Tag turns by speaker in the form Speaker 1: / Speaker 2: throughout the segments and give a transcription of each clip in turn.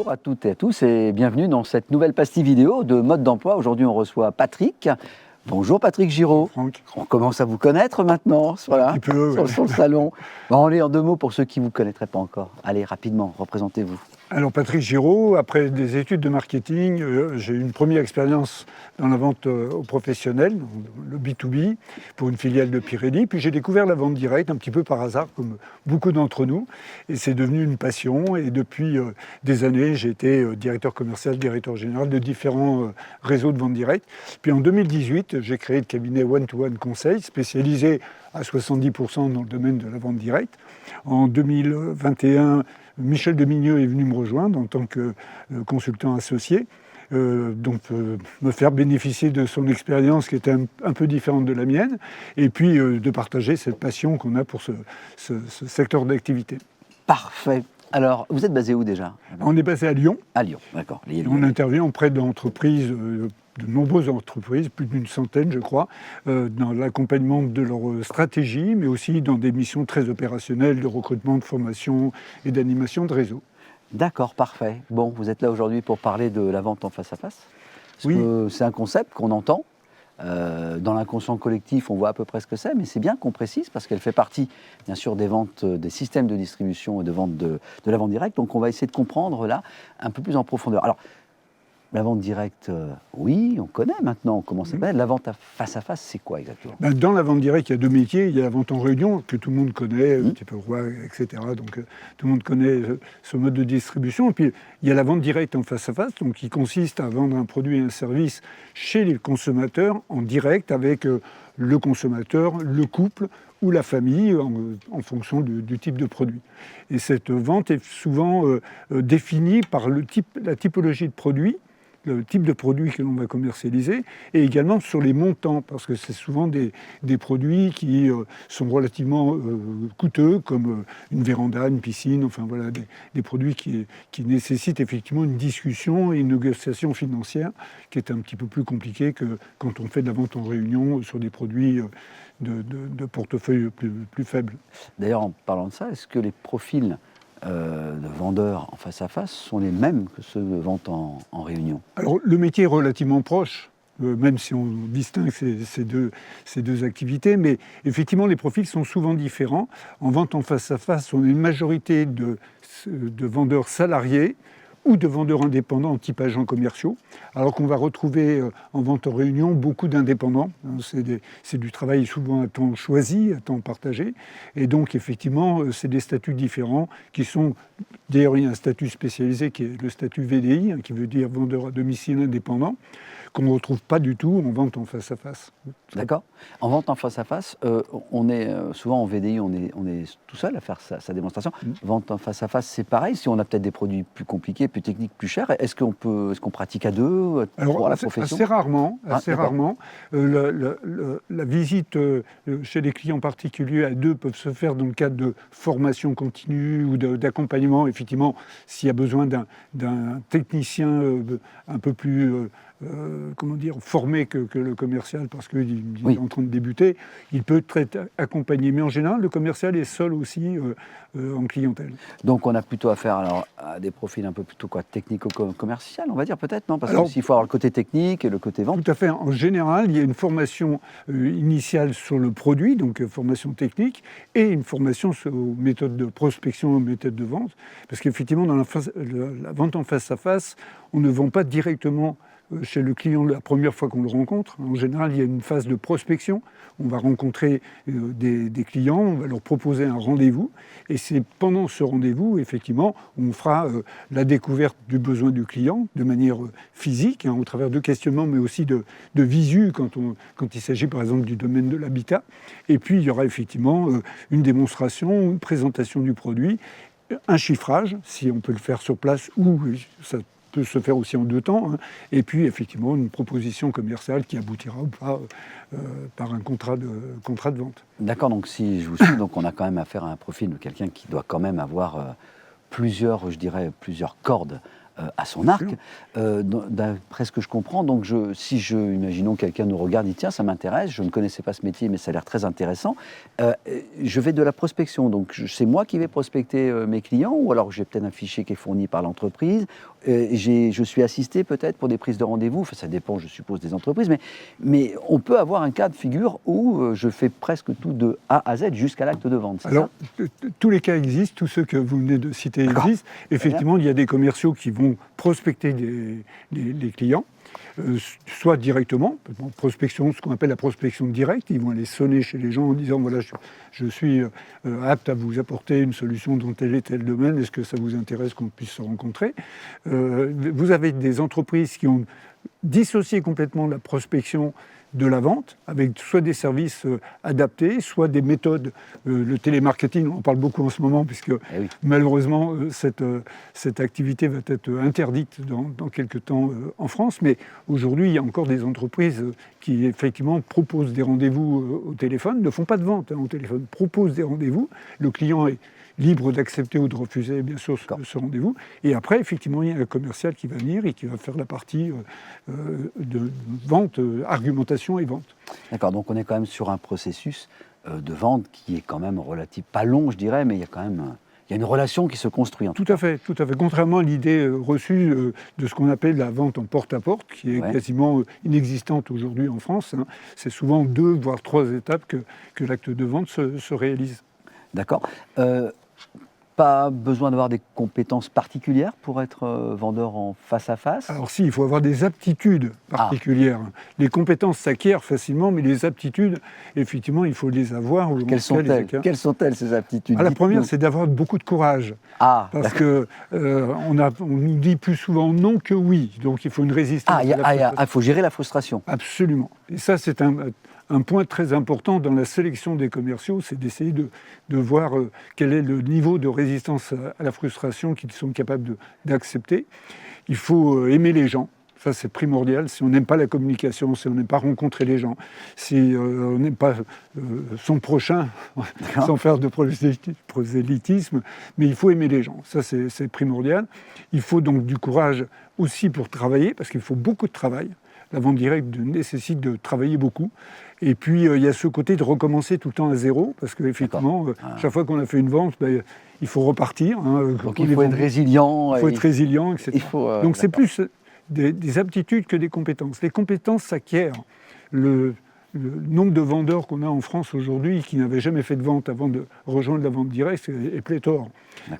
Speaker 1: Bonjour à toutes et à tous et bienvenue dans cette nouvelle pastille vidéo de mode d'emploi. Aujourd'hui, on reçoit Patrick. Bonjour Patrick Giraud.
Speaker 2: Franck.
Speaker 1: On commence à vous connaître maintenant voilà,
Speaker 2: Un petit peu, ouais.
Speaker 1: sur le salon. Bon, allez, en deux mots pour ceux qui ne vous connaîtraient pas encore. Allez, rapidement, représentez-vous.
Speaker 2: Alors Patrick Giraud, après des études de marketing, j'ai eu une première expérience dans la vente aux professionnels, le B2B, pour une filiale de Pirelli. Puis j'ai découvert la vente directe un petit peu par hasard, comme beaucoup d'entre nous. Et c'est devenu une passion. Et depuis des années, j'ai été directeur commercial, directeur général de différents réseaux de vente directe. Puis en 2018, j'ai créé le cabinet One-to-One Conseil, spécialisé à 70% dans le domaine de la vente directe. En 2021, Michel Demigneux est venu me rejoindre en tant que consultant associé, me faire bénéficier de son expérience qui était un peu différente de la mienne, et puis de partager cette passion qu'on a pour ce secteur d'activité.
Speaker 1: Parfait. Alors, vous êtes basé où déjà?
Speaker 2: On est basé à Lyon.
Speaker 1: À Lyon, d'accord.
Speaker 2: On intervient auprès d'entreprises, de nombreuses entreprises, plus d'une centaine je crois, dans l'accompagnement de leur stratégie, mais aussi dans des missions très opérationnelles de recrutement, de formation et d'animation de réseau.
Speaker 1: D'accord, parfait. Bon, vous êtes là aujourd'hui pour parler de la vente en face à face.
Speaker 2: Oui.
Speaker 1: C'est un concept qu'on entend. Dans l'inconscient collectif, on voit à peu près ce que c'est, mais c'est bien qu'on précise parce qu'elle fait partie, bien sûr, des ventes, des systèmes de distribution et de vente de la vente directe. Donc, on va essayer de comprendre là un peu plus en profondeur. Alors, la vente directe, oui, on connaît maintenant comment ça s'appelle. La vente face à face, c'est quoi exactement?
Speaker 2: Dans la vente directe, il y a deux métiers. Il y a la vente en réunion, que tout le monde connaît, un petit peu roi, etc. Donc tout le monde connaît ce mode de distribution. Et puis il y a la vente directe en face à face, donc qui consiste à vendre un produit et un service chez les consommateurs en direct avec le consommateur, le couple ou la famille en fonction du type de produit. Et cette vente est souvent définie par la typologie de produit, le type de produit que l'on va commercialiser, et également sur les montants, parce que c'est souvent des produits qui sont relativement coûteux, comme une véranda, une piscine, enfin voilà, des produits qui nécessitent effectivement une discussion et une négociation financière qui est un petit peu plus compliquée que quand on fait de la vente en réunion sur des produits de portefeuille plus faibles.
Speaker 1: D'ailleurs, en parlant de ça, est-ce que les profils de vendeurs en face à face sont les mêmes que ceux de vente en réunion?
Speaker 2: Alors, le métier est relativement proche, même si on distingue ces deux activités, mais effectivement, les profils sont souvent différents. En vente en face à face, on a une majorité de vendeurs salariés ou de vendeurs indépendants type agents commerciaux, alors qu'on va retrouver en vente en réunion beaucoup d'indépendants. C'est du travail souvent à temps choisi, à temps partagé, et donc effectivement c'est des statuts différents qui sont, d'ailleurs il y a un statut spécialisé qui est le statut VDI, qui veut dire vendeur à domicile indépendant, qu'on ne retrouve pas du tout en vente en face à face.
Speaker 1: D'accord. En vente en face à face, on est souvent en VDI, on est tout seul à faire sa démonstration. Vente en face à face, c'est pareil. Si on a peut-être des produits plus compliqués, plus techniques, plus chers, est-ce qu'on pratique à deux pour la profession?
Speaker 2: Assez rarement. La visite chez les clients particuliers à deux peuvent se faire dans le cadre de formation continue ou d'accompagnement. Effectivement, s'il y a besoin d'un technicien un peu plus formé que le commercial parce qu'il est en train de débuter, il peut être accompagné. Mais en général, le commercial est seul aussi en clientèle.
Speaker 1: Donc on a plutôt affaire alors, à des profils un peu plutôt technico-commercial, on va dire peut-être, non? Parce qu'il faut avoir le côté technique et le côté vente.
Speaker 2: Tout à fait. En général, il y a une formation initiale sur le produit, donc formation technique, et une formation aux méthodes de prospection, aux méthodes de vente. Parce qu'effectivement, dans la vente en face à face, on ne vend pas directement chez le client la première fois qu'on le rencontre. En général, il y a une phase de prospection. On va rencontrer des clients, on va leur proposer un rendez-vous. Et c'est pendant ce rendez-vous, effectivement, on fera la découverte du besoin du client de manière physique, au travers de questionnements, mais aussi de visu quand il s'agit, par exemple, du domaine de l'habitat. Et puis, il y aura effectivement une démonstration, une présentation du produit, un chiffrage, si on peut le faire sur place, ou ça peut se faire aussi en deux temps, et puis effectivement une proposition commerciale qui aboutira ou pas par un contrat de vente.
Speaker 1: D'accord, donc si je vous suis, donc on a quand même affaire à un profil de quelqu'un qui doit quand même avoir plusieurs cordes à son arc. D'après ce que je comprends, donc imaginons quelqu'un nous regarde, dit tiens, ça m'intéresse, je ne connaissais pas ce métier, mais ça a l'air très intéressant. Je vais de la prospection, donc c'est moi qui vais prospecter mes clients, ou alors j'ai peut-être un fichier qui est fourni par l'entreprise. Je suis assisté peut-être pour des prises de rendez-vous, enfin, ça dépend, je suppose, des entreprises, mais on peut avoir un cas de figure où je fais presque tout de A à Z jusqu'à l'acte de vente.
Speaker 2: Alors, tous les cas existent, tous ceux que vous venez de citer existent. Effectivement, il y a des commerciaux qui vont prospecter les clients, soit directement, prospection, ce qu'on appelle la prospection directe, ils vont aller sonner chez les gens en disant voilà, je suis apte à vous apporter une solution dans tel et tel domaine, est-ce que ça vous intéresse qu'on puisse se rencontrer? Vous avez des entreprises qui ont dissocié complètement la prospection de la vente, avec soit des services adaptés, soit des méthodes. Le télémarketing, on en parle beaucoup en ce moment, puisque malheureusement, cette activité va être interdite dans quelques temps en France. Mais aujourd'hui, il y a encore des entreprises qui, effectivement, proposent des rendez-vous au téléphone, ne font pas de vente au téléphone, proposent des rendez-vous. Le client est libre d'accepter ou de refuser, bien sûr, ce rendez-vous. Et après, effectivement, il y a un commercial qui va venir et qui va faire la partie de vente, argumentation et vente.
Speaker 1: D'accord, donc on est quand même sur un processus de vente qui est quand même relativement, pas long, je dirais, mais il y a quand même une relation qui se construit.
Speaker 2: Tout à fait. Contrairement à l'idée reçue de ce qu'on appelle la vente en porte-à-porte, qui est quasiment inexistante aujourd'hui en France. Hein. C'est souvent 2, voire 3 étapes que l'acte de vente se réalise.
Speaker 1: D'accord. Pas besoin d'avoir des compétences particulières pour être vendeur en face à face?
Speaker 2: Alors si, il faut avoir des aptitudes particulières. Les compétences s'acquièrent facilement, mais les aptitudes, effectivement, il faut les avoir.
Speaker 1: Quelles sont-elles, ces aptitudes?
Speaker 2: La première, c'est d'avoir beaucoup de courage. Parce que on nous dit plus souvent non que oui, donc il faut une résistance.
Speaker 1: Il faut gérer la frustration.
Speaker 2: Absolument. Et ça, c'est un point très important dans la sélection des commerciaux, c'est d'essayer de voir quel est le niveau de résistance à la frustration qu'ils sont capables d'accepter. Il faut aimer les gens, ça c'est primordial. Si on n'aime pas la communication, si on n'aime pas rencontrer les gens, si on n'aime pas son prochain, sans faire de prosélytisme, mais il faut aimer les gens, ça c'est primordial. Il faut donc du courage aussi pour travailler, parce qu'il faut beaucoup de travail. La vente directe nécessite de travailler beaucoup. Et puis, il y a ce côté de recommencer tout le temps à zéro, parce qu'effectivement, chaque fois qu'on a fait une vente, il faut repartir. Hein,
Speaker 1: donc il faut être résilient.
Speaker 2: Il faut être résilient, etc. Donc c'est plus des aptitudes que des compétences. Les compétences s'acquièrent. Le nombre de vendeurs qu'on a en France aujourd'hui qui n'avaient jamais fait de vente avant de rejoindre la vente directe est pléthore.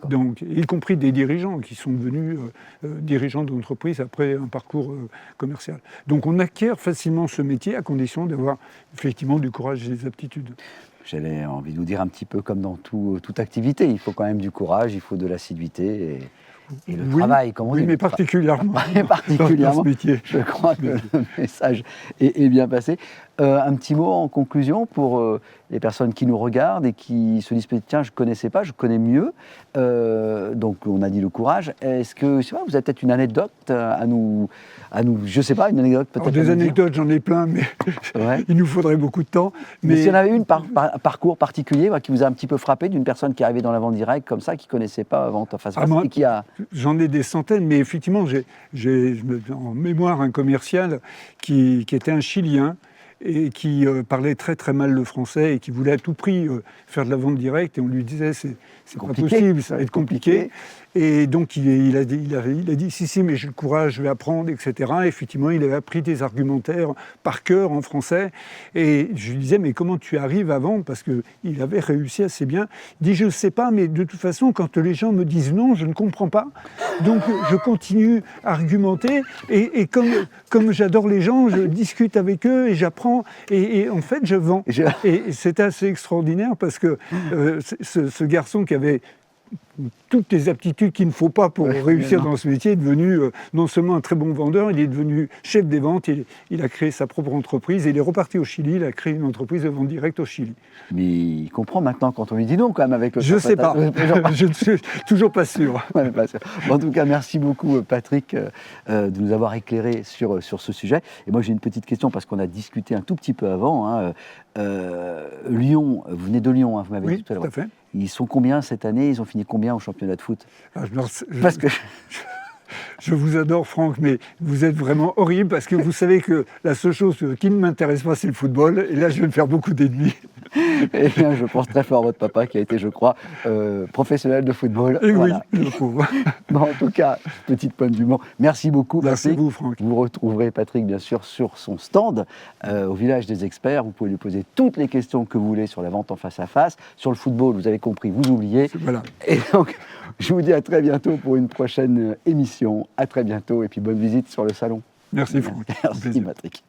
Speaker 2: Donc, y compris des dirigeants qui sont devenus dirigeants d'entreprise après un parcours commercial. Donc on acquiert facilement ce métier à condition d'avoir effectivement du courage et des aptitudes.
Speaker 1: J'avais envie de vous dire un petit peu comme dans toute activité, il faut quand même du courage, il faut de l'assiduité et le travail, comme on dit.
Speaker 2: Mais particulièrement
Speaker 1: particulièrement
Speaker 2: dans ce métier.
Speaker 1: Je crois que le message est bien passé. Un petit mot en conclusion pour les personnes qui nous regardent et qui se disent tiens, je ne connaissais pas, je connais mieux. Donc on a dit le courage. Est-ce que vous avez peut-être une anecdote à nous, je ne sais pas, une anecdote peut-être?
Speaker 2: Des anecdotes, j'en ai plein, mais il nous faudrait beaucoup de temps.
Speaker 1: Mais s'il y en avait une parcours particulier qui vous a un petit peu frappé, d'une personne qui est arrivée dans la vente directe comme ça, qui ne connaissait pas vente en face à face et qui a...
Speaker 2: J'en ai des centaines, mais effectivement, j'ai en mémoire un commercial qui était un Chilien et qui parlait très très mal le français et qui voulait à tout prix faire de la vente directe, et on lui disait c'est pas possible, ça va être compliqué. Et donc il a dit si mais j'ai le courage, je vais apprendre, etc. Et effectivement, il avait appris des argumentaires par cœur en français. Et je lui disais mais comment tu arrives à vendre, parce qu'il avait réussi assez bien. Il dit je ne sais pas, mais de toute façon quand les gens me disent non, je ne comprends pas. Donc je continue à argumenter et comme j'adore les gens, je discute avec eux et j'apprends et en fait je vends. Et c'est assez extraordinaire parce que ce garçon qui avait toutes les aptitudes qu'il ne faut pas pour réussir dans ce métier, est devenu non seulement un très bon vendeur, il est devenu chef des ventes, il a créé sa propre entreprise, et il est reparti au Chili, il a créé une entreprise de vente directe au Chili.
Speaker 1: Mais il comprend maintenant quand on lui dit non quand même avec le...
Speaker 2: Je ne sais pas, je ne suis toujours pas sûr.
Speaker 1: Ouais, pas sûr. Bon, en tout cas, merci beaucoup Patrick de nous avoir éclairé sur ce sujet. Et moi j'ai une petite question parce qu'on a discuté un tout petit peu avant. Hein. Lyon, vous venez de Lyon, hein, vous m'avez dit tout à l'heure.
Speaker 2: Tout à fait.
Speaker 1: Ils sont combien cette année? Ils ont fini combien au championnat de foot?
Speaker 2: Parce que Je vous adore, Franck, mais vous êtes vraiment horrible parce que vous savez que la seule chose qui ne m'intéresse pas, c'est le football. Et là, je vais me faire beaucoup d'ennemis.
Speaker 1: Eh bien, je pense très fort à votre papa qui a été, je crois, professionnel de football.
Speaker 2: Et
Speaker 1: Voilà.
Speaker 2: oui, le pauvre.
Speaker 1: Bon, en tout cas, petite pointe d'humour. Merci beaucoup,
Speaker 2: Merci
Speaker 1: Patrick.
Speaker 2: à vous, Franck.
Speaker 1: Vous retrouverez Patrick, bien sûr, sur son stand au Village des Experts. Vous pouvez lui poser toutes les questions que vous voulez sur la vente en face à face. Sur le football, vous avez compris, vous oubliez.
Speaker 2: Voilà.
Speaker 1: Et donc, je vous dis à très bientôt pour une prochaine émission. À très bientôt et puis bonne visite sur le salon.
Speaker 2: Merci, Franck. Au
Speaker 1: Merci,
Speaker 2: plaisir.
Speaker 1: Patrick.